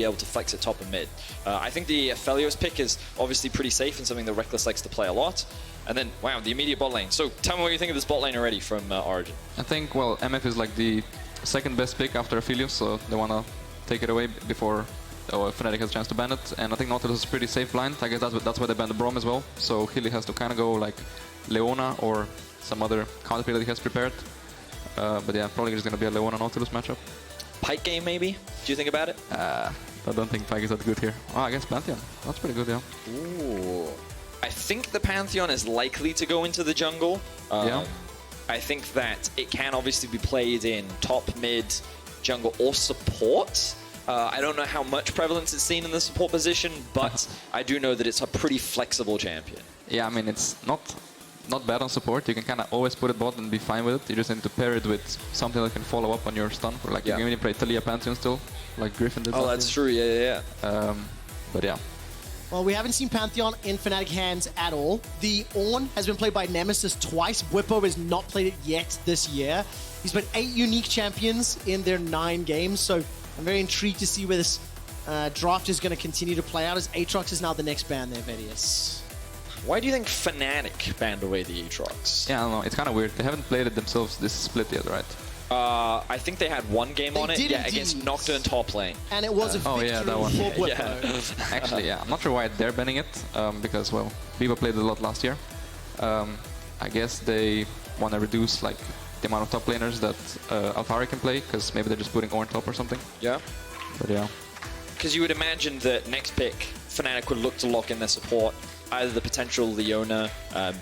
be able to flex it top and mid. I think the Aphelios pick is obviously pretty safe and something that Rekkles likes to play a lot. And then, wow, the immediate bot lane. So tell me what you think of this bot lane already from Origen. I think, well, MF is like the second best pick after Aphelios, so they want to take it away before Fnatic has a chance to ban it. And I think Nautilus is pretty safe blind. I guess that's why they banned the Braum as well. So Hyli has to kind of go like Leona or some other counter pick that he has prepared. But yeah, probably just going to be a Leona Nautilus matchup. Pike game, maybe? Do you think about it? I don't think Pike is that good here. Oh, I guess Pantheon. That's pretty good, yeah. Ooh. I think the Pantheon is likely to go into the jungle. Yeah. I think that it can obviously be played in top, mid, jungle, or support. I don't know how much prevalence it's seen in the support position, but I do know that it's a pretty flexible champion. Yeah, I mean, it's not bad on support. You can kind of always put it bot and be fine with it. You just need to pair it with something that can follow up on your stun. Or like you can even play Taliyah Pantheon still, like Griffin did. Oh, that's true. Yeah. But yeah. Well, we haven't seen Pantheon in Fnatic hands at all. The Ornn has been played by Nemesis twice. Bwipo has not played it yet this year. He's played 8 unique champions in their 9 games, so I'm very intrigued to see where this draft is going to continue to play out, as Aatrox is now the next ban there, Vedius. Why do you think Fnatic banned away the Aatrox? Yeah, I don't know. It's kind of weird. They haven't played it themselves this split yet, right? I think they had one game on it. Yeah, against Nocturne top lane. And it was a victory yeah, that one. for Bwipo. Actually, yeah. I'm not sure why they're banning it, because, well, Bwipo played it a lot last year. I guess they want to reduce like the amount of top laners that Alphari can play, because maybe they're just putting Ornn top or something. Yeah. But yeah. Because you would imagine that next pick, Fnatic would look to lock in their support. Either the potential Leona,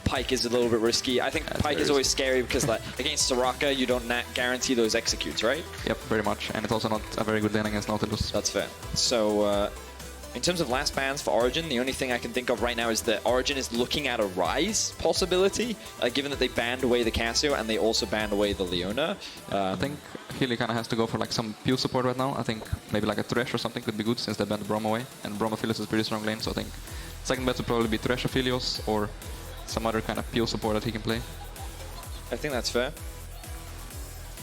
Pike is a little bit risky. I think Pike is always scary because like, against Soraka, you don't guarantee those executes, right? Yep, very much. And it's also not a very good lane against Nautilus. That's fair. So, in terms of last bans for Origen, the only thing I can think of right now is that Origen is looking at a Ryze possibility, given that they banned away the Casio and they also banned away the Leona. I think Hyli kind of has to go for like some peel support right now. I think maybe like a Thresh or something could be good since they banned the Braum away. And Braum Aphelios is a pretty strong lane, so I think second best would probably be Thresh Aphelios or some other kind of peel support that he can play. I think that's fair.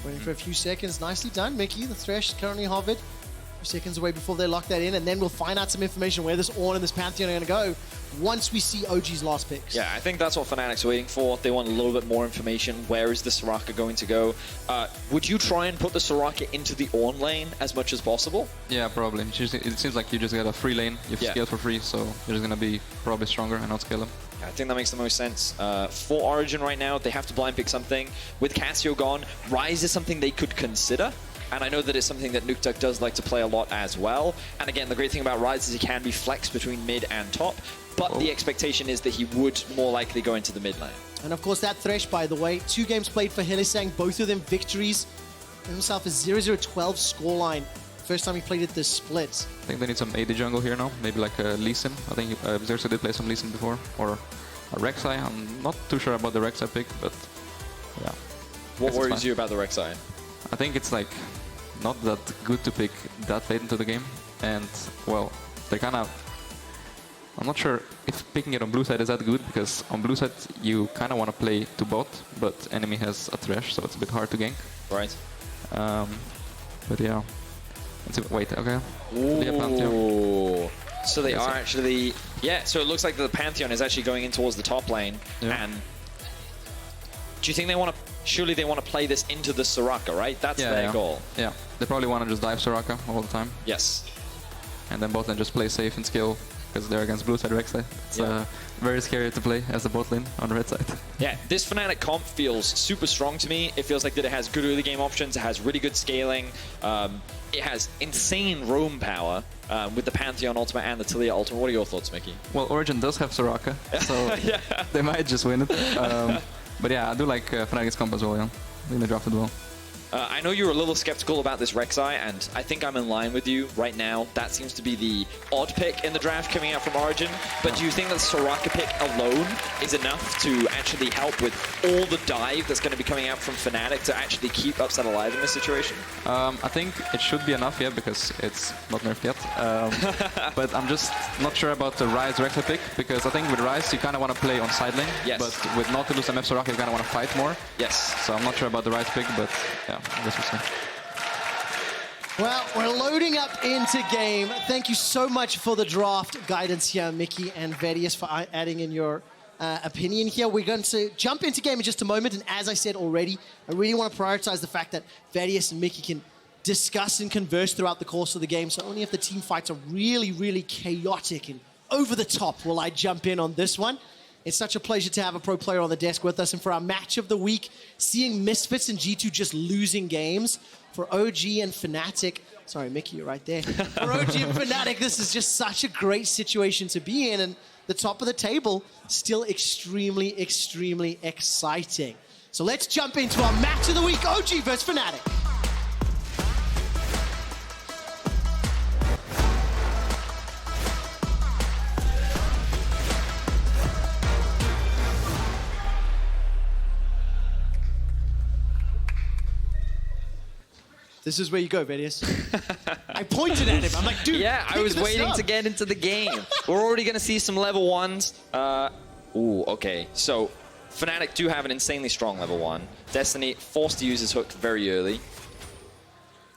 Waiting for a few seconds. Nicely done, Mickey. The Thresh is currently hovered. A few seconds away before they lock that in, and then we'll find out some information where this Ornn and this Pantheon are going to go once we see OG's last picks. Yeah, I think that's what Fnatic's waiting for. They want a little bit more information. Where is the Soraka going to go? Would you try and put the Soraka into the Ornn lane as much as possible? Yeah, probably. It seems like you just get a free lane. You have scale for free, so you're just going to be probably stronger and outscale them. I think that makes the most sense. For Origen right now, they have to blind pick something. With Casio gone, Ryze is something they could consider. And I know that it's something that Nukeduck does like to play a lot as well. And again, the great thing about Ryze is he can be flexed between mid and top. But the expectation is that he would more likely go into the mid lane. And of course, that Thresh, by the way, 2 games played for Hylissang, both of them victories. Himself a 0-0-12 scoreline. First time he played it this split. I think they need some AD jungle here now. Maybe like a Lee Sin. I think Xerxe did play some Lee Sin before. Or a Rek'Sai. I'm not too sure about the Rek'Sai pick, but yeah. What worries you about the Rek'Sai? I think it's like not that good to pick that late into the game. And well, they kind of... I'm not sure if picking it on blue side is that good, because on blue side you kind of want to play to bot, but enemy has a Thresh, so it's a bit hard to gank. Right. But yeah. Wait, okay. Ooh. So they are actually... Yeah, so it looks like the Pantheon is actually going in towards the top lane. Yeah. And do you think they want to... Surely they want to play this into the Soraka, right? That's their goal. Yeah, they probably want to just dive Soraka all the time. Yes. And then bot lane just play safe and skill, because they're against blue side Rek'Sai. It's very scary to play as a bot lane on the red side. Yeah, this Fnatic comp feels super strong to me. It feels like that it has good early game options, it has really good scaling, it has insane roam power with the Pantheon ultimate and the Taliyah ultimate. What are your thoughts, Mickey? Well, Origen does have Soraka, so they might just win it. But yeah, I do like Fnatic's comp as well, yeah. I think they drafted well. I know you were a little skeptical about this Rek'Sai, and I think I'm in line with you right now. That seems to be the odd pick in the draft coming out from Origen. But do you think that Soraka pick alone is enough to actually help with all the dive that's going to be coming out from Fnatic to actually keep Upset alive in this situation? I think it should be enough, yeah, because it's not nerfed yet. But I'm just not sure about the Ryze Rek'Sai pick, because I think with Ryze you kind of want to play on side lane. Yes. But with Nautilus and Soraka you kind of want to fight more. Yes. So I'm not sure about the Ryze pick, but yeah. I guess we'll see. Well, we're loading up into game. Thank you so much for the draft guidance here, Mickey and Vedius, for adding in your opinion here. We're going to jump into game in just a moment, and as I said already, I really want to prioritize the fact that Vedius and Mickey can discuss and converse throughout the course of the game, so only if the team fights are really, really chaotic and over the top will I jump in on this one. It's such a pleasure to have a pro player on the desk with us, and for our match of the week, seeing Misfits and G2 just losing games, for OG and Fnatic, sorry, Mickey, you're right there. For OG and Fnatic, this is just such a great situation to be in, and the top of the table, still extremely, extremely exciting. So let's jump into our match of the week, OG versus Fnatic. This is where you go, Vedius. I pointed at him. I'm like, dude. Yeah, I was waiting to get into the game. We're already going to see some level 1s. Ooh, okay. So, Fnatic do have an insanely strong level 1. Destiny forced to use his hook very early.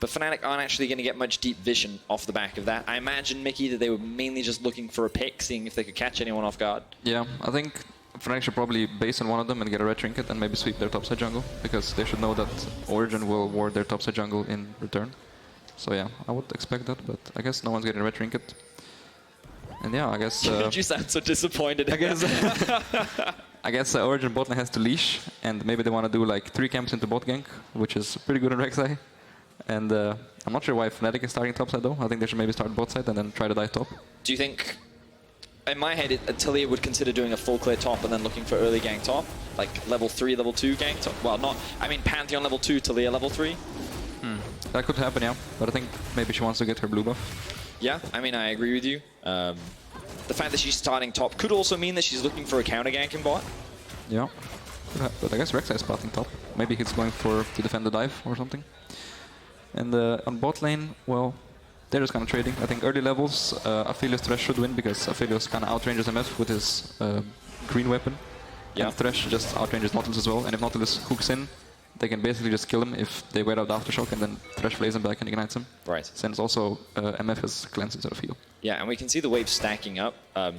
But Fnatic aren't actually going to get much deep vision off the back of that. I imagine, Mickey, that they were mainly just looking for a pick, seeing if they could catch anyone off guard. Yeah, I think Fnatic should probably base on one of them and get a red trinket and maybe sweep their topside jungle, because they should know that Origen will ward their topside jungle in return. So yeah, I would expect that, but I guess no one's getting a red trinket. And yeah, I guess... you sound so disappointed. I guess Origen bot lane has to leash, and maybe they want to do like 3 camps into bot gank, which is pretty good on Rek'Sai. And I'm not sure why Fnatic is starting topside though. I think they should maybe start bot side and then try to dive top. Do you think... In my head, Taliyah would consider doing a full clear top and then looking for early gank top, like level 3, level 2 gank top. Well, not, I mean Pantheon level 2, Taliyah level 3. That could happen, yeah. But I think maybe she wants to get her blue buff. Yeah, I mean, I agree with you. The fact that she's starting top could also mean that she's looking for a counter gank in bot. Yeah, but I guess Rek'Sai is spotting top. Maybe he's going to defend the dive or something. And on bot lane, well, they're just kind of trading. I think early levels, Aphelios Thresh should win, because Aphelios kind of outranges MF with his green weapon. Yeah. And Thresh just outranges Nautilus as well. And if Nautilus hooks in, they can basically just kill him if they wait out the aftershock, and then Thresh plays him back and ignites him. Right. Since also MF has cleanse instead of heal. Yeah, and we can see the waves stacking up. I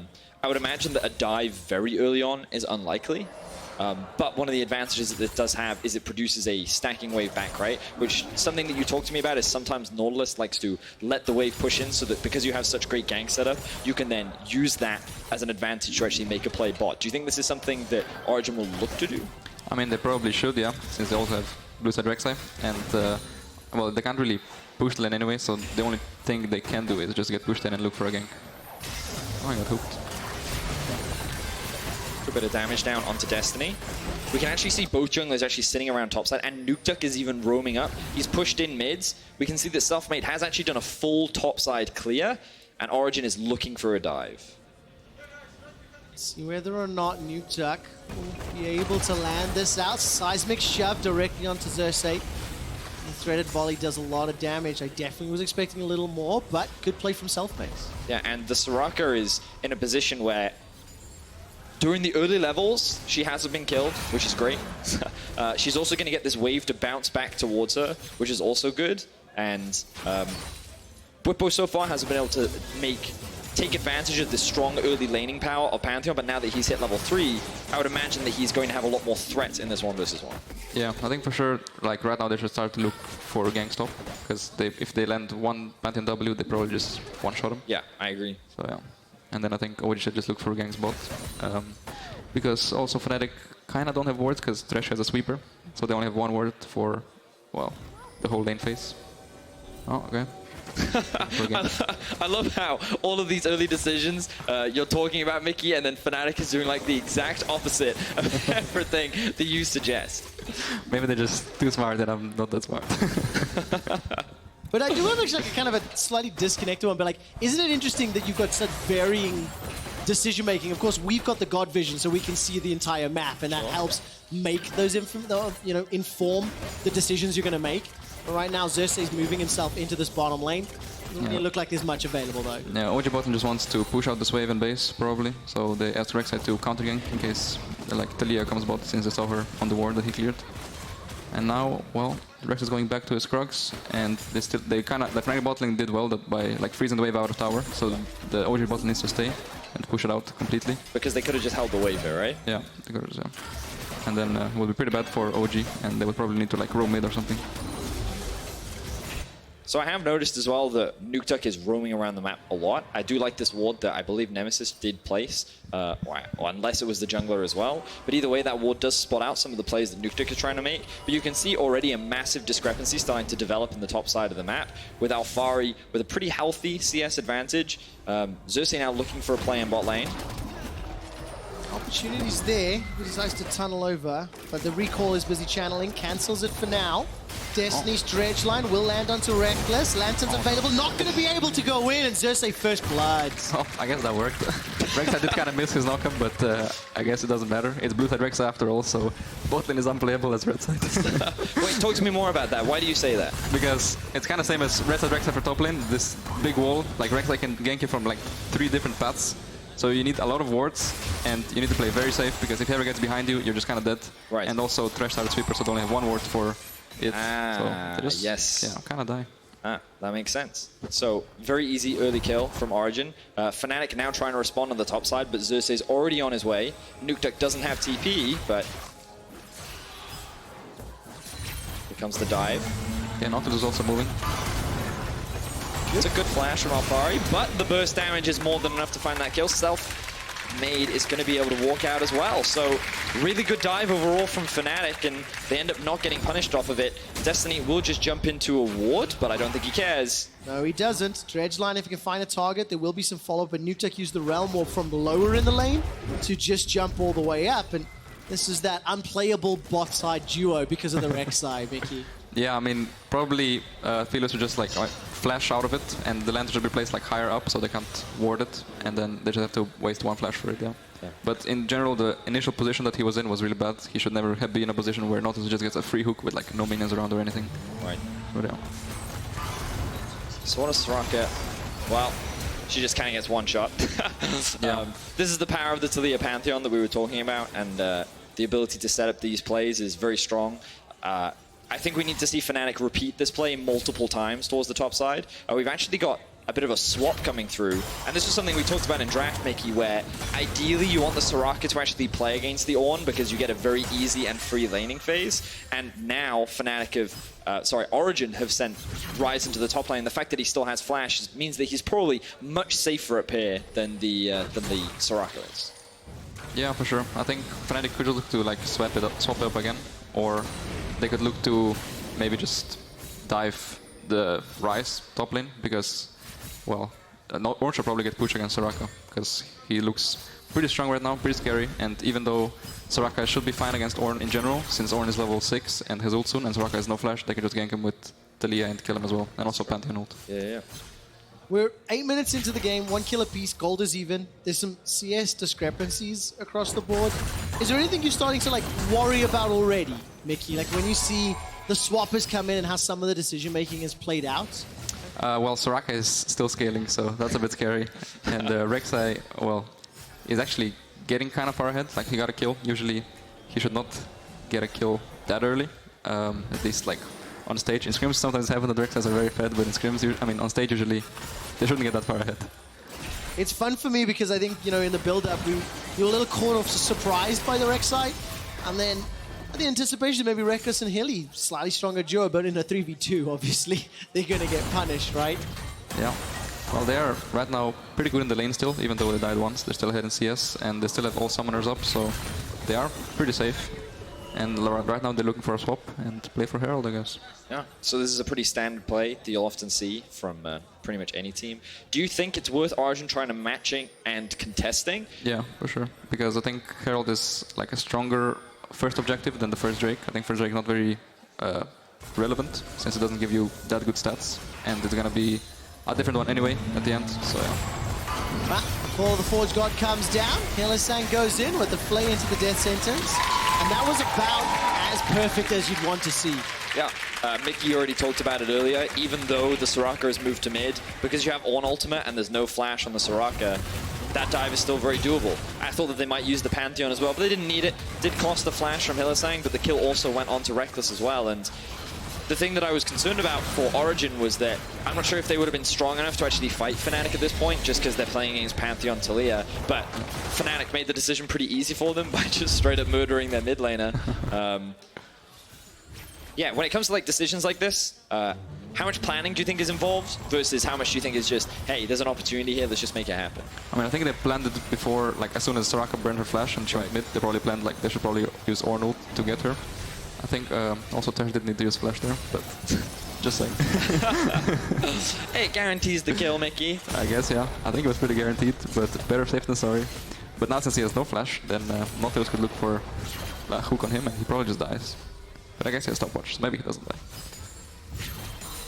would imagine that a dive very early on is unlikely. But one of the advantages that it does have is it produces a stacking wave back, right? Which, something that you talked to me about is sometimes Nautilus likes to let the wave push in, so that because you have such great gank setup, you can then use that as an advantage to actually make a play bot. Do you think this is something that Origen will look to do? I mean, they probably should, yeah, since they also have blue side Rek'Sai. And, well, they can't really push the lane anyway, so the only thing they can do is just get pushed in and look for a gank. Oh, I got hooked. A bit of damage down onto Destiny. We can actually see both junglers actually sitting around topside, and Nukeduck is even roaming up. He's pushed in mids. We can see that Selfmade has actually done a full topside clear, and Origen is looking for a dive. See whether or not Nukeduck will be able to land this out. Seismic shove directly onto Xerxe. The threaded volley does a lot of damage. I definitely was expecting a little more, but good play from Selfmade. Yeah, and the Soraka is in a position where during the early levels, she hasn't been killed, which is great. She's also going to get this wave to bounce back towards her, which is also good. And Bwipo so far hasn't been able to take advantage of the strong early laning power of Pantheon, but now that he's hit level 3, I would imagine that he's going to have a lot more threats in this 1v1. Yeah, I think for sure, like right now they should start to look for a gank stop, because if they land one Pantheon W, they probably just one-shot him. Yeah, I agree. So yeah. And then I think OG should just look for ganks bot. Because also Fnatic kind of don't have wards, because Thresh has a sweeper. So they only have one ward for, well, the whole lane phase. Oh, okay. I love how all of these early decisions you're talking about, Mickey, and then Fnatic is doing like the exact opposite of everything that you suggest. Maybe they're just too smart and I'm not that smart. But I do have actually like a kind of a slightly disconnected one, but like, isn't it interesting that you've got such varying decision making? Of course, we've got the God vision, so we can see the entire map, and that helps make those inform the decisions you're going to make. But right now, Xerxe is moving himself into this bottom lane. Doesn't really look like there's much available though. Yeah, OG bottom just wants to push out this wave and base, probably. So they asked Rek'Sai to counter gank in case like Taliyah comes bot, since they saw her on the ward that he cleared. And now, well, Rekkles is going back to his Krugs, and the Fnatic bot lane did well by like freezing the wave out of tower, so the OG bot needs to stay and push it out completely. Because they could have just held the wave here, right? Yeah, they could have, yeah. And then it will be pretty bad for OG, and they would probably need to like roam mid or something. So I have noticed as well that Nukeduck is roaming around the map a lot. I do like this ward that I believe Nemesis did place, or unless it was the jungler as well. But either way, that ward does spot out some of the plays that Nukeduck is trying to make. But you can see already a massive discrepancy starting to develop in the top side of the map, with Alphari with a pretty healthy CS advantage. Xerxe now looking for a play in bot lane. Opportunity's there. He decides to tunnel over, but the recall is busy channeling, cancels it for now. Destiny's dredge line will land onto Rekkles. Lantern's available, not going to be able to go in, and Xerxe first blood. Oh, I guess that worked. Rek'Sai did kind of miss his knockup, but I guess it doesn't matter. It's blue side Rek'Sai after all, so bot lane is unplayable as red side. Wait, talk to me more about that. Why do you say that? Because it's kind of same as red side Rek'Sai for top lane. This big wall, like Rek'Sai can gank you from like 3 different paths. So you need a lot of wards, and you need to play very safe, because if he ever gets behind you, you're just kind of dead. Right. And also Thresh started sweeper, so they only have 1 ward for it. Ah, so just, yes. Yeah, kind of die. Ah, that makes sense. So, very easy early kill from Origen. Fnatic now trying to respond on the top side, but Xerxe is already on his way. Nukeduck doesn't have TP, but here comes the dive. Yeah, Nautilus is also moving. It's a good flash from Alphari, but the burst damage is more than enough to find that kill. Selfmade is going to be able to walk out as well. So really good dive overall from Fnatic, and they end up not getting punished off of it. Destiny will just jump into a ward, but I don't think he cares. No, he doesn't. Dredge line, if he can find a target, there will be some follow-up, but Nukeduck used the Realm Warp from lower in the lane to just jump all the way up, and this is that unplayable bot side duo because of the Rek'Sai, Mickey. Yeah, I mean, probably Aphelios would just like flash out of it, and the lantern should be placed like higher up so they can't ward it, and then they just have to waste 1 flash for it, yeah. But in general, the initial position that he was in was really bad. He should never have been in a position where Nautilus just gets a free hook with like no minions around or anything. Right. But yeah. So what is Soraka? Well, she just kind of gets one shot. Yeah. This is the power of the Taliyah Pantheon that we were talking about, and the ability to set up these plays is very strong. I think we need to see Fnatic repeat this play multiple times towards the top side. We've actually got a bit of a swap coming through, and this was something we talked about in Draft, Mickey, where ideally you want the Soraka to actually play against the Ornn because you get a very easy and free laning phase, and now Origen have sent Ryze into the top lane. The fact that he still has flash means that he's probably much safer up here than the Soraka is. Yeah, for sure. I think Fnatic could look to like swap it up again, or they could look to maybe just dive the Ryze top lane, because, well, Ornn should probably get pushed against Soraka, because he looks pretty strong right now, pretty scary, and even though Soraka should be fine against Ornn in general, since Ornn is level 6 and has ult soon, and Soraka has no flash, they can just gank him with Taliyah and kill him as well, and also Pantheon ult. Yeah. We're 8 minutes into the game, 1 kill apiece, gold is even. There's some CS discrepancies across the board. Is there anything you're starting to like worry about already, Mickey? Like when you see the swappers come in and how some of the decision making is played out? Well, Soraka is still scaling, so that's a bit scary. And Rek'Sai, well, is actually getting kind of far ahead. Like he got a kill. Usually he should not get a kill that early, at least like on stage. In scrims sometimes it happens that Rek'Sai are very fed, but in scrims, I mean on stage usually they shouldn't get that far ahead. It's fun for me because I think, you know, in the build-up we were a little caught off surprised by the Rek'Sai, and then the anticipation maybe Rekkles and Hilly, slightly stronger duo, but in a 3v2 obviously they're going to get punished, right? Yeah. Well, they are right now pretty good in the lane still, even though they died once. They're still ahead in CS, and they still have all summoners up, so they are pretty safe. And right now they're looking for a swap and play for Herald, I guess. Yeah, so this is a pretty standard play that you'll often see from pretty much any team. Do you think it's worth Origen trying to matching and contesting? Yeah, for sure. Because I think Herald is like a stronger first objective than the first Drake. I think first Drake not very relevant, since it doesn't give you that good stats. And it's gonna be a different one anyway at the end, so yeah. Before the Forge God comes down, Hylissang goes in with the flay into the death sentence. And that was about as perfect as you'd want to see. Yeah, Mickey already talked about it earlier. Even though the Soraka has moved to mid, because you have Ornn ultimate and there's no flash on the Soraka, that dive is still very doable. I thought that they might use the Pantheon as well, but they didn't need it. Did cost the flash from Hylissang, but the kill also went on to Rekkles as well. And the thing that I was concerned about for Origen was that I'm not sure if they would have been strong enough to actually fight Fnatic at this point, just because they're playing against Pantheon Taliyah. But Fnatic made the decision pretty easy for them by just straight up murdering their mid laner. Yeah, when it comes to like decisions like this, how much planning do you think is involved versus how much do you think is just, hey, there's an opportunity here, let's just make it happen? I mean, I think they planned it before, like as soon as Soraka burned her flash and she went mid, they probably planned like they should probably use Ornn ult to get her. I think also Thresh didn't need to use flash there, but just saying. Hey, it guarantees the kill, Mickey. I guess, yeah. I think it was pretty guaranteed, but better safe than sorry. But now since he has no flash, then Nautilus could look for a hook on him and he probably just dies. But I guess he has stopwatch, so maybe he doesn't die.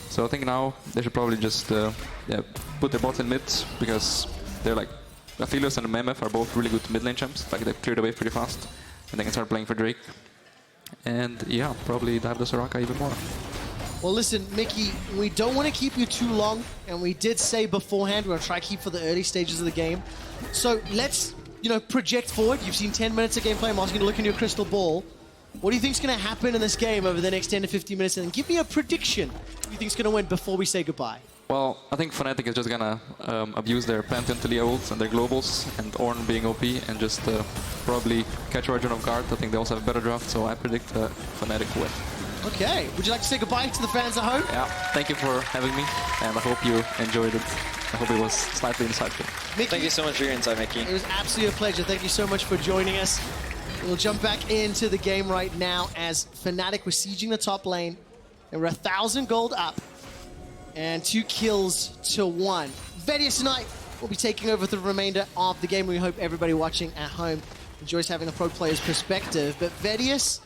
So I think now they should probably just yeah, put their bots in mid, because they're like, Aphelios and Memef are both really good mid lane champs. Like they clear the wave pretty fast, and they can start playing for Drake. And yeah, probably dive the Soraka even more. Well, listen, Mickey, we don't want to keep you too long, and we did say beforehand we're going to try to keep for the early stages of the game. So let's, project forward. You've seen 10 minutes of gameplay. I'm asking you to look in your crystal ball. What do you think is going to happen in this game over the next 10 to 15 minutes? And give me a prediction. Who do you think is going to win before we say goodbye? Well, I think Fnatic is just gonna abuse their Pantheon Taliyah ults and their globals, and Ornn being OP, and just probably catch Origen off guard. I think they also have a better draft, so I predict Fnatic win. Okay, would you like to say goodbye to the fans at home? Yeah, thank you for having me, and I hope you enjoyed it. I hope it was slightly insightful. Mickey, thank you so much for your insight, Mickey. It was absolutely a pleasure. Thank you so much for joining us. We'll jump back into the game right now as Fnatic were sieging the top lane. They were 1,000 gold up and 2 kills to 1. Vedius tonight will be taking over the remainder of the game. We hope everybody watching at home enjoys having a pro player's perspective. But Vedius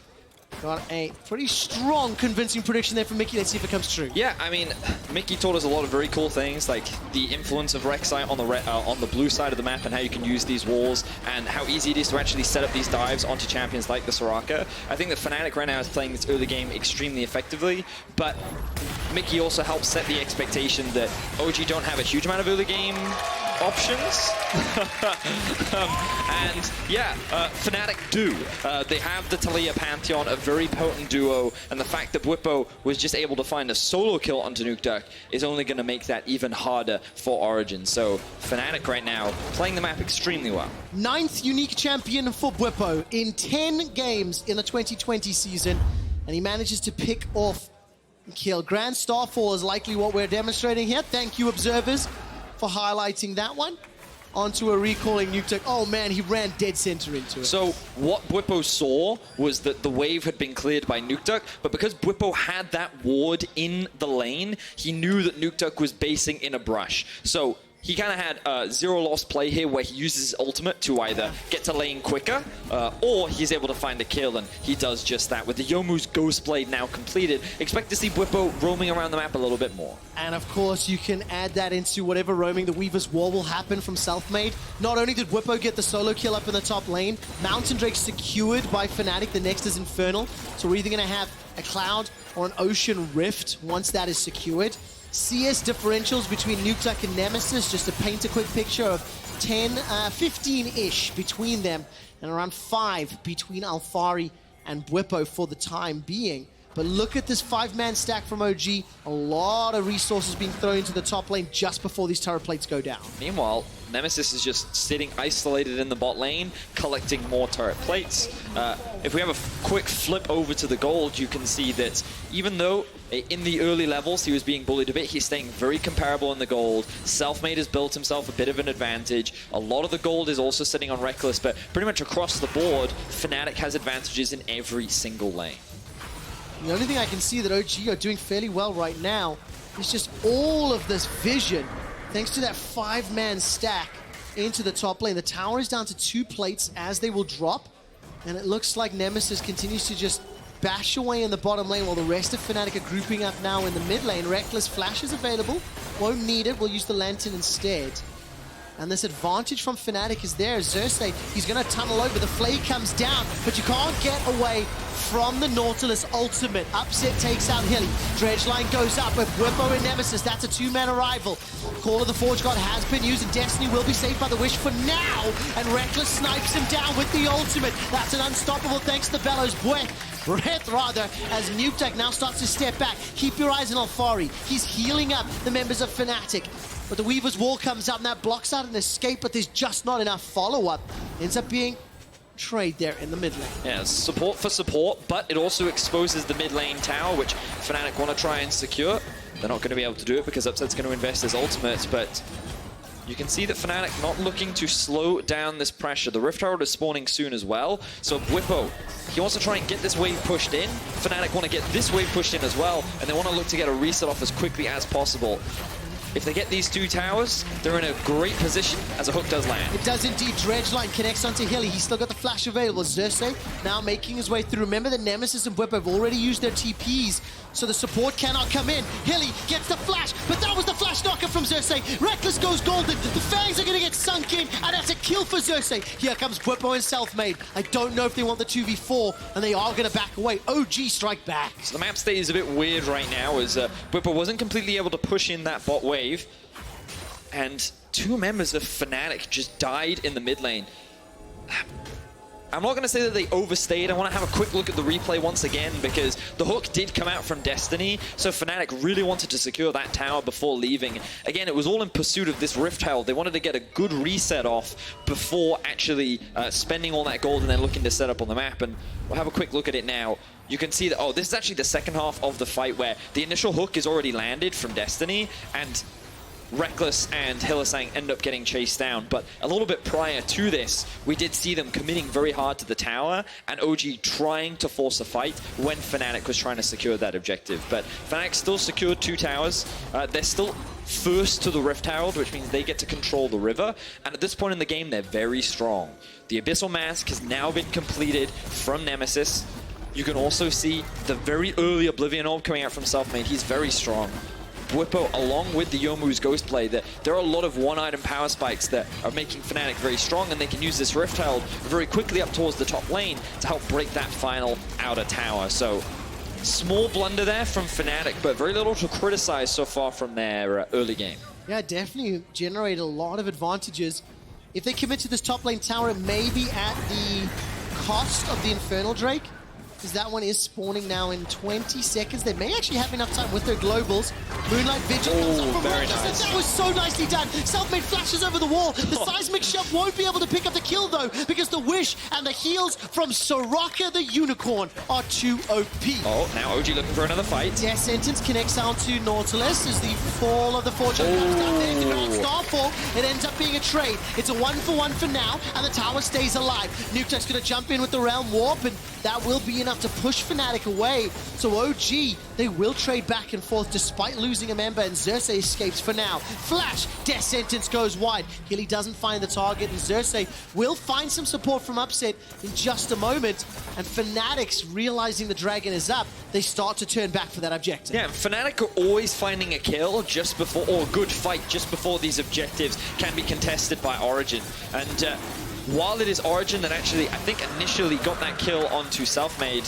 got a pretty strong, convincing prediction there from Mickey. Let's see if it comes true. Yeah, I mean, Mickey told us a lot of very cool things, like the influence of Rek'Sai on the blue side of the map and how you can use these walls and how easy it is to actually set up these dives onto champions like the Soraka. I think that Fnatic right now is playing this early game extremely effectively, but Mickey also helps set the expectation that OG don't have a huge amount of early game options. And yeah, Fnatic do. They have the Taliyah Pantheon, a very potent duo, and the fact that Bwipo was just able to find a solo kill onto Nukeduck is only going to make that even harder for Origen. So Fnatic right now playing the map extremely well. 9th unique champion for Bwipo in 10 games in the 2020 season, and he manages to pick off kill. Grand Starfall is likely what we're demonstrating here. Thank you, observers, for highlighting that one. Onto a recalling Nukeduck. Oh man, he ran dead center into it. So what Bwipo saw was that the wave had been cleared by Nukeduck, but because Bwipo had that ward in the lane, he knew that Nukeduck was basing in a brush. So he kind of had a zero loss play here where he uses his ultimate to either get to lane quicker or he's able to find a kill, and he does just that. With the Youmuu's Ghost Blade now completed, expect to see Bwipo roaming around the map a little bit more. And of course, you can add that into whatever roaming the Weaver's Wall will happen from Selfmade. Not only did Bwipo get the solo kill up in the top lane, Mountain Drake secured by Fnatic. The next is Infernal. So we're either going to have a Cloud or an Ocean Rift once that is secured. CS differentials between Nukeduck and Nemesis, just to paint a quick picture of 10, 15-ish between them, and around 5 between Alphari and Bwipo for the time being. But look at this 5-man stack from OG. A lot of resources being thrown into the top lane just before these turret plates go down. Meanwhile, Nemesis is just sitting isolated in the bot lane, collecting more turret plates. If we have a quick flip over to the gold, you can see that even though in the early levels he was being bullied a bit, he's staying very comparable in the gold. Selfmade has built himself a bit of an advantage. A lot of the gold is also sitting on Rekkles, but pretty much across the board, Fnatic has advantages in every single lane. The only thing I can see that OG are doing fairly well right now is just all of this vision, thanks to that 5-man stack into the top lane. The tower is down to 2 plates as they will drop, and it looks like Nemesis continues to just bash away in the bottom lane while the rest of Fnatic are grouping up now in the mid lane. Rekkles flash is available, won't need it, we'll use the Lantern instead. And this advantage from Fnatic is there. Xerxe, he's going to tunnel over. The Flay comes down, but you can't get away from the Nautilus ultimate. Upset takes out Hilly. Dredge line goes up with Bwipo and Nemesis. That's a two-man arrival. Call of the Forge God has been used, and Destiny will be saved by the Wish for now. And Rekkles snipes him down with the ultimate. That's an unstoppable thanks to the Bellows. Breath rather, as Nukeduck now starts to step back. Keep your eyes on Alphari. He's healing up the members of Fnatic. But the Weaver's Wall comes out and that blocks out an escape, but there's just not enough follow-up. Ends up being trade there in the mid lane. Yeah, support for support, but it also exposes the mid lane tower, which Fnatic want to try and secure. They're not going to be able to do it because Upset's going to invest his ultimate, but you can see that Fnatic not looking to slow down this pressure. The Rift Herald is spawning soon as well, so Bwipo, he wants to try and get this wave pushed in. Fnatic want to get this wave pushed in as well, and they want to look to get a reset off as quickly as possible. If they get these two towers, they're in a great position as a hook does land. It does indeed. Dredge line connects onto Hilly. He's still got the flash available. Xerxe now making his way through. Remember the Nemesis and Bwipo have already used their TPs, so the support cannot come in. Hilly gets the flash, but that was the flash knocker from Xerxe. Rekkles goes golden. The Fangs are going to get sunk in, and that's a kill for Xerxe. Here comes Bwipo and Selfmade. I don't know if they want the 2v4, and they are going to back away. OG strike back. So the map state is a bit weird right now as Bwipo wasn't completely able to push in that bot wave. And two members of Fnatic just died in the mid lane. I'm not going to say that they overstayed. I want to have a quick look at the replay once again because the hook did come out from Destiny, so Fnatic really wanted to secure that tower before leaving. Again, it was all in pursuit of this Rift Herald. They wanted to get a good reset off before actually spending all that gold and then looking to set up on the map. And we'll have a quick look at it now. You can see that, oh, this is actually the second half of the fight where the initial hook is already landed from Destiny, and Rekkles and Hylissang end up getting chased down. But a little bit prior to this, we did see them committing very hard to the tower and OG trying to force a fight when Fnatic was trying to secure that objective. But Fnatic still secured two towers. They're still first to the Rift Herald, which means they get to control the river. And at this point in the game, they're very strong. The Abyssal Mask has now been completed from Nemesis. You can also see the very early Oblivion Orb coming out from Selfmade. He's very strong. Bwipo, along with the Youmuu's Ghostblade, there are a lot of one-item power spikes that are making Fnatic very strong, and they can use this Rift Herald very quickly up towards the top lane to help break that final outer tower. So, small blunder there from Fnatic, but very little to criticize so far from their early game. Yeah, definitely generate a lot of advantages. If they commit to this top lane tower, it may be at the cost of the Infernal Drake, because that one is spawning now in 20 seconds. They may actually have enough time with their globals. Moonlight Vigil comes up from very Rekkles. nice. That was so nicely done. Selfmade flashes over the wall. The seismic shove won't be able to pick up the kill though, because the wish and the heals from Soraka the Unicorn are too OP. Oh, now OG looking for another fight. Death Sentence connects out to Nautilus as the fall of the Fortune comes down there. Keep an eye on Starfall. It ends up being a trade. It's a 1-for-1 for now, and the tower stays alive. Nukeduck's going to jump in with the Realm Warp, and that will be enough to push Fnatic away. So OG, they will trade back and forth despite losing a member, and Xerxe escapes for now. Flash, Death Sentence goes wide. Hilly doesn't find the target, and Xerxe will find some support from Upset in just a moment. And Fnatic's realizing the dragon is up, they start to turn back for that objective. Yeah, Fnatic are always finding a kill just before, or a good fight just before these objectives can be contested by Origen. And while it is Origen that actually, I think, initially got that kill onto Selfmade,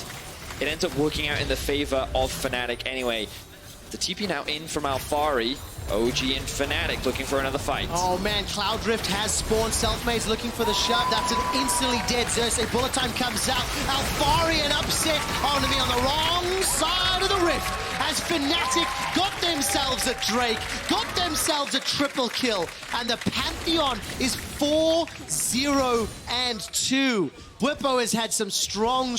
it ends up working out in the favor of Fnatic anyway. The TP now in from Alphari. OG and Fnatic looking for another fight. Oh man, Cloud Rift has spawned. Selfmade's looking for the shove. That's an instantly dead Xerxe. Bullet time comes out. Alphari and Upset on to be on the wrong side of the rift as Fnatic got themselves a Drake, got themselves a triple kill, and the Pantheon is 4-0-2. Bwipo has had some strong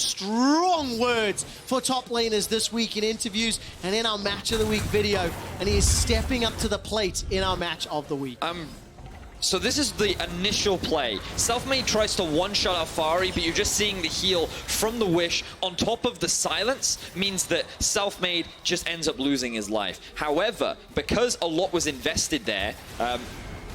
words for top laners this week in interviews and in our Match of the Week video, and he is stepping up to the plate in our Match of the Week. So this is the initial play. Selfmade tries to one-shot Alphari, but you're just seeing the heal from the Wish on top of the silence means that Selfmade just ends up losing his life. However, because a lot was invested there,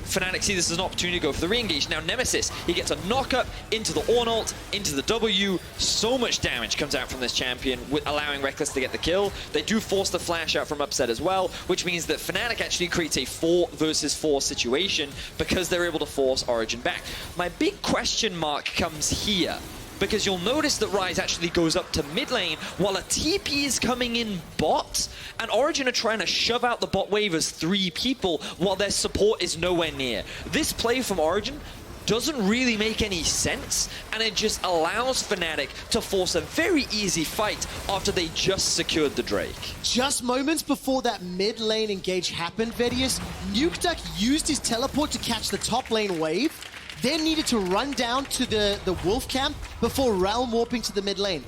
Fnatic see this as an opportunity to go for the re-engage. Now Nemesis, he gets a knock-up into the Ornn ult, into the W. So much damage comes out from this champion, allowing Rekkles to get the kill. They do force the flash out from Upset as well, which means that Fnatic actually creates a 4 versus 4 situation because they're able to force Origen back. My big question mark comes here, because you'll notice that Ryze actually goes up to mid lane while a TP is coming in bot, and Origen are trying to shove out the bot wave as 3 people while their support is nowhere near. This play from Origen doesn't really make any sense, and it just allows Fnatic to force a very easy fight after they just secured the Drake. Just moments before that mid lane engage happened, Vedius, Nukeduck used his teleport to catch the top lane wave, then needed to run down to the wolf camp before realm warping to the mid lane.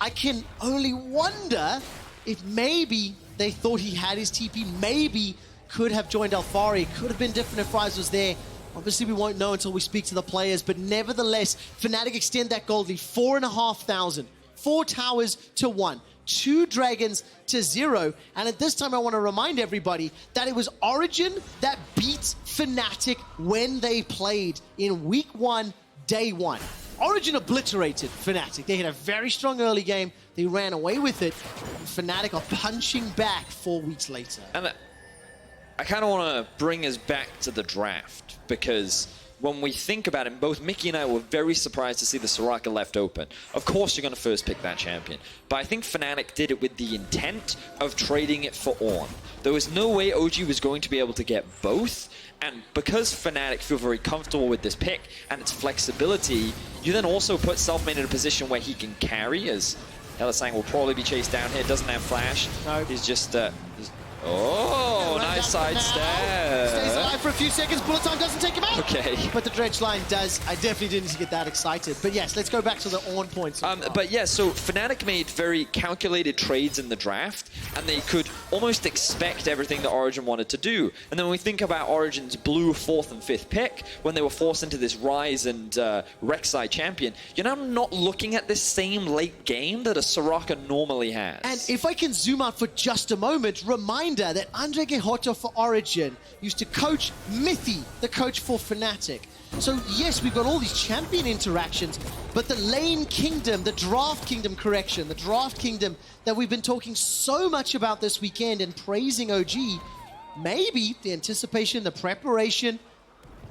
I can only wonder if maybe they thought he had his TP, maybe could have joined Alphari, could have been different if Ryze was there. Obviously, we won't know until we speak to the players, but nevertheless, Fnatic extend that gold lead, 4,500, 4 towers to 1. 2 dragons to 0, and at this time I want to remind everybody that it was Origen that beat Fnatic when they played in week 1, day 1. Origen obliterated Fnatic. They had a very strong early game, they ran away with it, and Fnatic are punching back 4 weeks later. And I kind of want to bring us back to the draft, because when we think about it, both Mickey and I were very surprised to see the Soraka left open. Of course you're going to first pick that champion, but I think Fnatic did it with the intent of trading it for Ornn. There was no way OG was going to be able to get both, and because Fnatic feel very comfortable with this pick and its flexibility, you then also put Selfmade in a position where he can carry, as Hylissang will probably be chased down here, doesn't have flash. No. He's just... Oh, nice side step. Stays alive for a few seconds. Bullet time doesn't take him out. Okay. But the dredge line does. I definitely didn't get that excited. But yes, let's go back to the Ornn points. But yeah, so Fnatic made very calculated trades in the draft, and they could almost expect everything that Origen wanted to do. And then when we think about Origen's blue 4th and 5th pick, when they were forced into this Ryze and Rek'Sai champion, you're now not looking at this same late game that a Soraka normally has. And if I can zoom out for just a moment, reminder that Andre Gehoto for Origen used to coach Mithy, the coach for Fnatic. So yes, we've got all these champion interactions, but the lane kingdom, the draft kingdom the draft kingdom that we've been talking so much about this weekend and praising OG, maybe the anticipation, the preparation,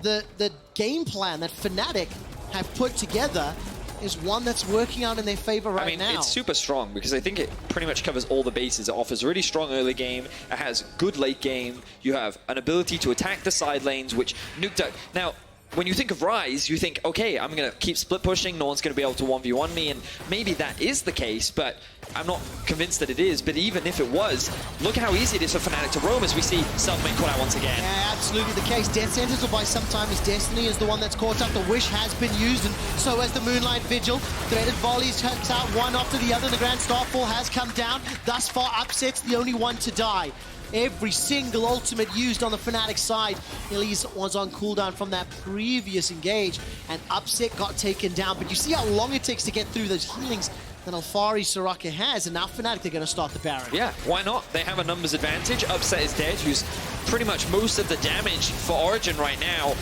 the game plan that Fnatic have put together is one that's working out in their favor right now. It's super strong because I think it pretty much covers all the bases. It offers a really strong early game. It has good late game. You have an ability to attack the side lanes, which Nukeduck... Now, when you think of Ryze, you think, okay, I'm going to keep split pushing, no one's going to be able to 1v1 me, and maybe that is the case, but I'm not convinced that it is. But even if it was, look how easy it is for Fnatic to roam as we see Selfmade caught out once again. Yeah, absolutely the case. Death Sentence will buy some time as Destiny is the one that's caught up. The Wish has been used, and so has the Moonlight Vigil. Threaded volleys checks out one after the other. The Grand Starfall has come down. Thus far, Upset's the only one to die. Every single ultimate used on the Fnatic side. Elise was on cooldown from that previous engage, and Upset got taken down. But you see how long it takes to get through those healings that Alphari Soraka has, and now Fnatic, they're going to start the Baron. Yeah, why not? They have a numbers advantage. Upset is dead, who's pretty much most of the damage for Origen right now.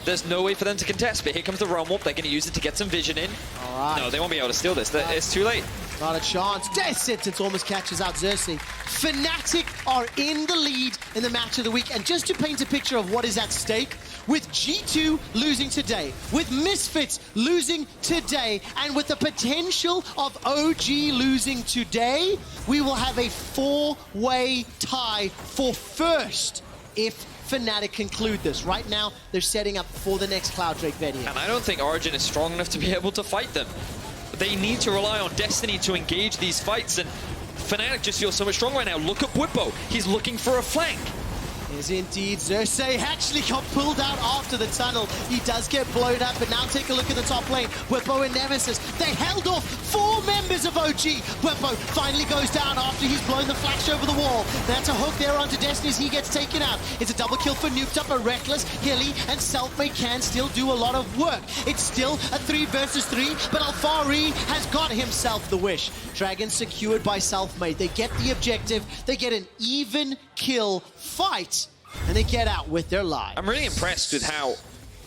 There's no way for them to contest, but here comes the Realm Warp. They're going to use it to get some vision in. All right. No, they won't be able to steal this. It's too late. Not a chance. Death Sentence almost catches out Xerxe. Fnatic are in the lead in the match of the week. And just to paint a picture of what is at stake, with G2 losing today, with Misfits losing today, and with the potential of OG losing today, we will have a 4-way tie for first if Fnatic conclude this. Right now, they're setting up for the next Cloud Drake Vedius. And I don't think Origen is strong enough to be able to fight them. They need to rely on Destiny to engage these fights, and Fnatic just feels so much stronger right now. Look at Bwipo. He's looking for a flank. Is indeed. Xerxe actually got pulled out after the tunnel. He does get blown up, but now take a look at the top lane. Bwipo and Nemesis, they held off 4 members of OG. Bwipo finally goes down after he's blown the flash over the wall. That's a hook there onto Destiny as he gets taken out. It's a double kill for Nukeduck, a Rekkles, Hilly, and Selfmade can still do a lot of work. It's still a 3 versus 3, but Alphari has got himself the wish. Dragon secured by Selfmade. They get the objective. They get an even kill fight. And and they get out with their lives. I'm really impressed with how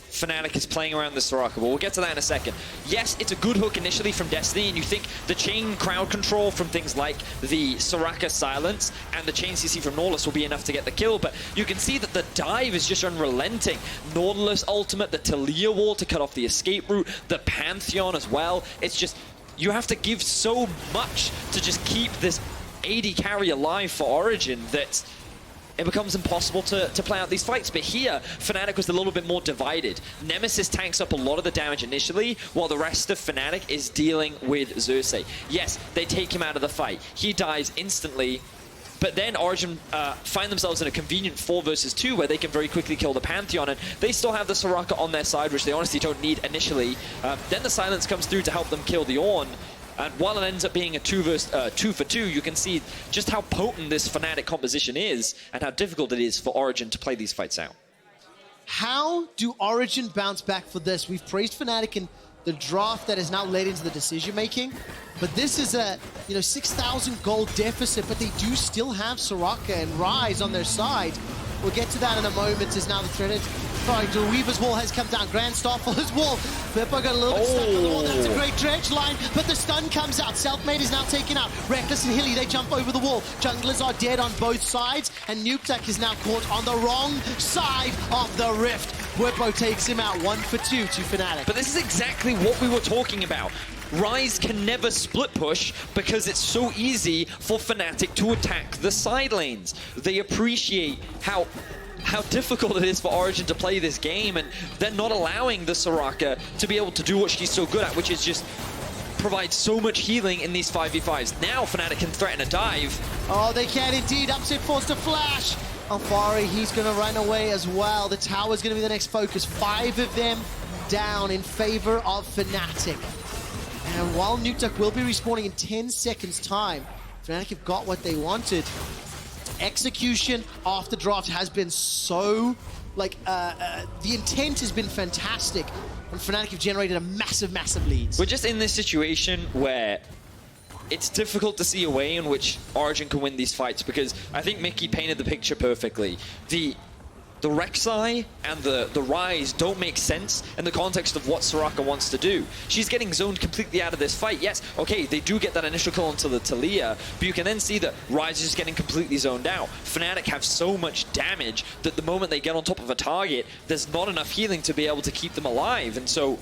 Fnatic is playing around the Soraka, but we'll get to that in a second. Yes, it's a good hook initially from Destiny, and you think the chain crowd control from things like the Soraka silence and the chain CC from Nautilus will be enough to get the kill, but you can see that the dive is just unrelenting. Nautilus ultimate, the Taliyah wall to cut off the escape route, the Pantheon as well. It's just, you have to give so much to just keep this AD carry alive for Origen that it becomes impossible to play out these fights. But here, Fnatic was a little bit more divided. Nemesis tanks up a lot of the damage initially, while the rest of Fnatic is dealing with Xerxe. Yes, they take him out of the fight. He dies instantly, but then Origen find themselves in a convenient 4 versus 2 where they can very quickly kill the Pantheon, and they still have the Soraka on their side, which they honestly don't need initially. Then the silence comes through to help them kill the Ornn. And while it ends up being a 2 for 2, you can see just how potent this Fnatic composition is and how difficult it is for Origen to play these fights out. How do Origen bounce back for this? We've praised Fnatic in the draft that has now led into the decision-making, but this is a 6,000 gold deficit, but they do still have Soraka and Ryze on their side. We'll get to that in a moment as now the threaded. Sorry, Weaver's wall has come down. Grand Starfaller's wall. Bwipo got a little bit stuck on the wall. That's a great dredge line, but the stun comes out. Selfmade is now taken out. Rekkles and Hilly, they jump over the wall. Junglers are dead on both sides, and Nukeduck is now caught on the wrong side of the rift. Bwipo takes him out 1 for 2 to Fnatic. But this is exactly what we were talking about. Ryze can never split push because it's so easy for Fnatic to attack the side lanes. They appreciate how difficult it is for Origen to play this game, and they're not allowing the Soraka to be able to do what she's so good at, which is just provide so much healing in these 5v5s. Now Fnatic can threaten a dive. Oh, they can indeed. Upset forced to flash. Alphari, he's going to run away as well. The tower's going to be the next focus. 5 of them down in favor of Fnatic. And while Nukeduck will be respawning in 10 seconds time, Fnatic have got what they wanted. Execution off the draft has been so, the intent has been fantastic, and Fnatic have generated a massive, massive lead. We're just in this situation where it's difficult to see a way in which Origen can win these fights, because I think Mickey painted the picture perfectly. The Rek'Sai and the Ryze don't make sense in the context of what Soraka wants to do. She's getting zoned completely out of this fight. Yes, okay, they do get that initial kill onto the Taliyah, but you can then see that Ryze is just getting completely zoned out. Fnatic have so much damage that the moment they get on top of a target, there's not enough healing to be able to keep them alive. And so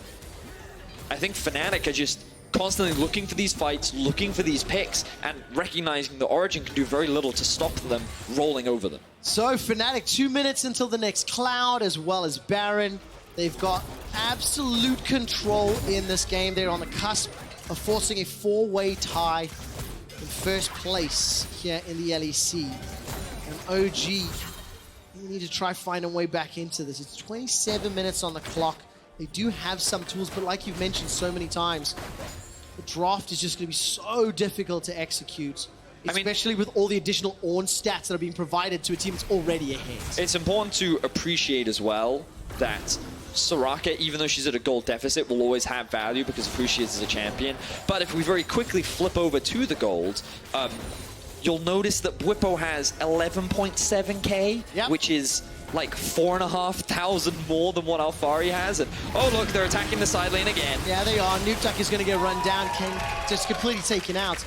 I think Fnatic are just constantly looking for these fights, looking for these picks, and recognizing that Origen can do very little to stop them rolling over them. So Fnatic, 2 minutes until the next Cloud, as well as Baron. They've got absolute control in this game. They're on the cusp of forcing a 4-way tie in first place here in the LEC. And OG, you need to try find a way back into this. It's 27 minutes on the clock. They do have some tools, but like you've mentioned so many times, the draft is just going to be so difficult to execute, especially with all the additional Ornn stats that are being provided to a team that's already ahead. It's important to appreciate as well that Soraka, even though she's at a gold deficit, will always have value because appreciates as a champion. But if we very quickly flip over to the gold, you'll notice that Bwipo has 11.7k, which is like 4,500 more than what Alphari has. And oh look, they're attacking the side lane again. Yeah, they are. Nukeduck is going to get run down, just completely taken out.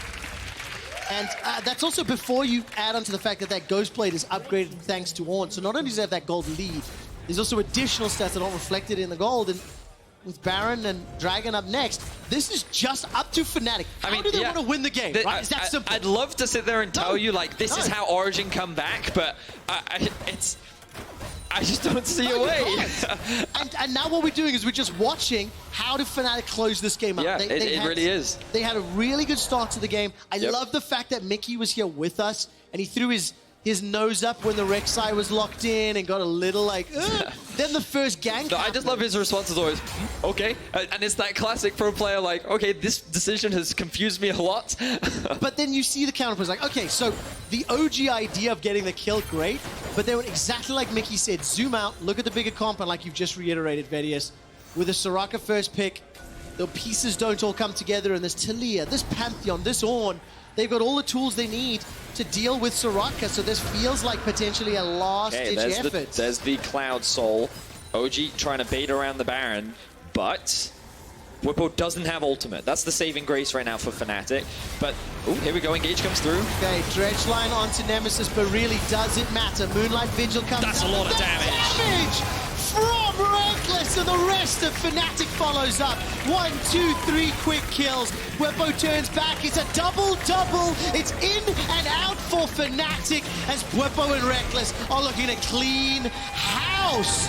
And that's also before you add on to the fact that that Ghost Blade is upgraded thanks to Ornn. So not only does it have that gold lead, there's also additional stats that aren't reflected in the gold. And with Baron and Dragon up next, this is just up to Fnatic. How do they want to win the game? Right? Is that simple? I'd love to sit there and tell you, like, this is how Origen come back, but I just don't see a way. and now what we're doing is we're just watching how do Fnatic close this game up. Yeah, it really is. They had a really good start to the game. I love the fact that Mickey was here with us, and he threw his nose up when the Rek'Sai was locked in and got a little like, then the first gank. No, I just love his response is always, okay. And it's that classic pro player like, okay, this decision has confused me a lot. But then you see the counterplay, like, okay, so the OG idea of getting the kill, great, but they were exactly like Mickey said, zoom out, look at the bigger comp, and like you've just reiterated, Vedius, with a Soraka first pick, the pieces don't all come together, and this Taliyah, this Pantheon, this Ornn, they've got all the tools they need to deal with Soraka, so this feels like potentially a last-ditch effort. There's the Cloud Soul. OG trying to bait around the Baron, but Bwipo doesn't have ultimate. That's the saving grace right now for Fnatic. But, oh, here we go, engage comes through. Okay, dredge line onto Nemesis, but really does it matter? Moonlight Vigil comes That's a lot of damage. From Rekkles, and the rest of Fnatic follows up. 1, 2, 3 quick kills. Bwipo turns back. It's a double-double. It's in and out for Fnatic as Bwipo and Rekkles are looking to clean house.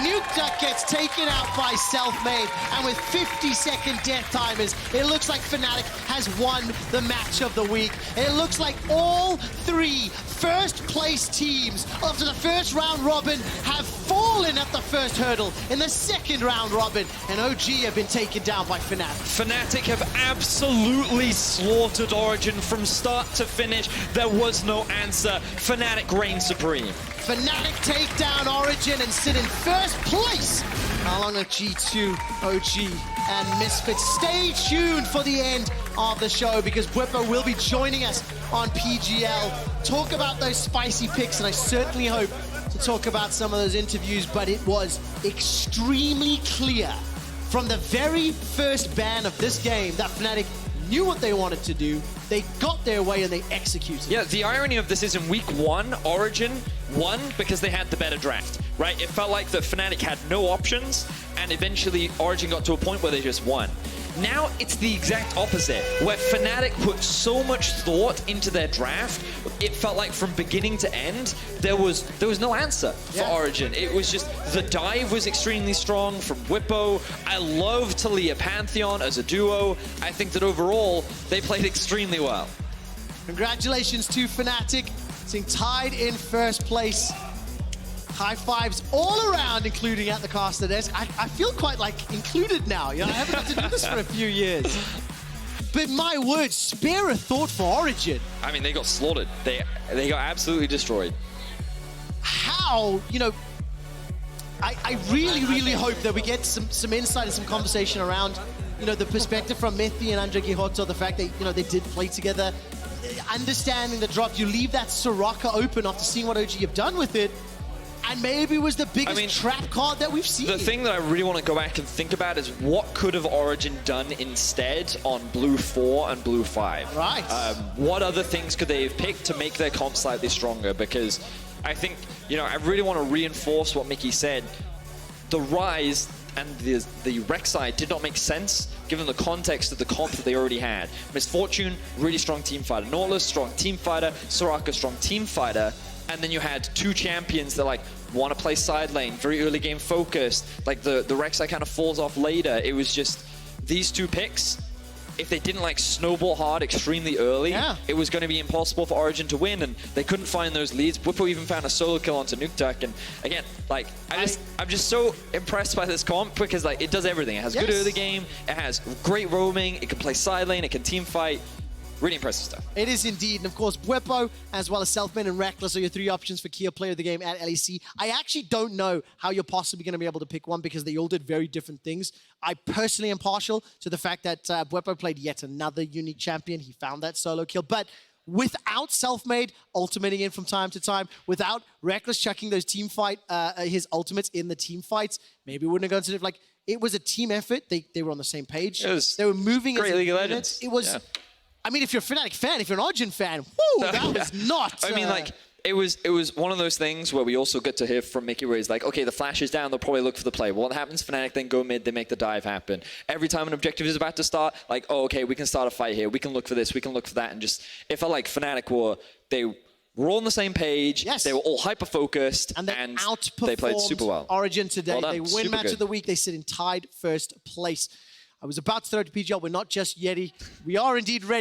Nukeduck gets taken out by Selfmade, and with 50-second death timers, it looks like Fnatic has won the match of the week. It looks like all 3 first-place teams after the first round robin have fallen at the first hurdle in the second round robin, and OG have been taken down by Fnatic. Fnatic have absolutely slaughtered Origen from start to finish. There was no answer. Fnatic reign supreme. Fnatic take down Origen and sit in first place along with G2, OG, and Misfits. Stay tuned for the end of the show because Bwipo will be joining us on PGL. Talk about those spicy picks, and I certainly hope to talk about some of those interviews, but it was extremely clear from the very first ban of this game that Fnatic knew what they wanted to do. They got their way and they executed. Yeah, the irony of this is in week 1, Origen won because they had the better draft, right? It felt like the Fnatic had no options, and eventually Origen got to a point where they just won. Now it's the exact opposite, where Fnatic put so much thought into their draft, it felt like from beginning to end, there was no answer for Origen. It was just, the dive was extremely strong from Bwipo. I love Taliyah Pantheon as a duo. I think that overall, they played extremely well. Congratulations to Fnatic, sitting tied in first place. High fives all around, including at the caster desk. I feel quite like included now. You know, I haven't got to do this for a few years. But my word, spare a thought for Origen. I mean, they got slaughtered. They got absolutely destroyed. How, you know, I really, really hope that we get some insight and some conversation around, you know, the perspective from Mithi and Andre Gijoto, the fact that, you know, they did play together, understanding the drop. You leave that Soraka open after seeing what OG have done with it. And maybe it was the biggest trap card that we've seen. The thing that I really want to go back and think about is what could have Origen done instead on Blue 4 and Blue 5? Right. What other things could they have picked to make their comp slightly stronger? Because I think, you know, I really want to reinforce what Mickey said. The Ryze and the Rek'Sai did not make sense given the context of the comp that they already had. Misfortune, really strong team fighter. Nautilus, strong team fighter. Soraka, strong team fighter. And then you had 2 champions that like want to play side lane, very early game focused. Like the Rek'Sai kind of falls off later. It was just these 2 picks. If they didn't like snowball hard extremely early, it was going to be impossible for Origen to win, and they couldn't find those leads. Bwipo even found a solo kill onto Nukeduck, and again, like I'm just so impressed by this comp because like it does everything. It has good early game, it has great roaming, it can play side lane, it can team fight. Really impressive stuff. It is indeed. And of course, Bwipo, as well as Selfmade and Rekkles are your 3 options for key player of the game at LEC. I actually don't know how you're possibly going to be able to pick one because they all did very different things. I personally am partial to the fact that Bwipo played yet another unique champion. He found that solo kill. But without Selfmade ultimating in from time to time, without Rekkles chucking those team fight, his ultimates in the team fights, maybe we wouldn't have gone to like, it was a team effort. They were on the same page. They were moving. Great League of Legends. It was... I mean, if you're a Fnatic fan, if you're an Origen fan, whoo, that was not... I mean, like, it was one of those things where we also get to hear from Mickey where he's like, okay, the flash is down, they'll probably look for the play. Well, what happens? Fnatic then go mid, they make the dive happen. Every time an objective is about to start, like, oh, okay, we can start a fight here, we can look for this, we can look for that, and just, it felt like Fnatic were all on the same page, they were all hyper-focused, and they played super well. Origen today. Well they win match of the week, they sit in tied first place. I was about to throw it to PGL, we're not just Yeti. We are indeed ready.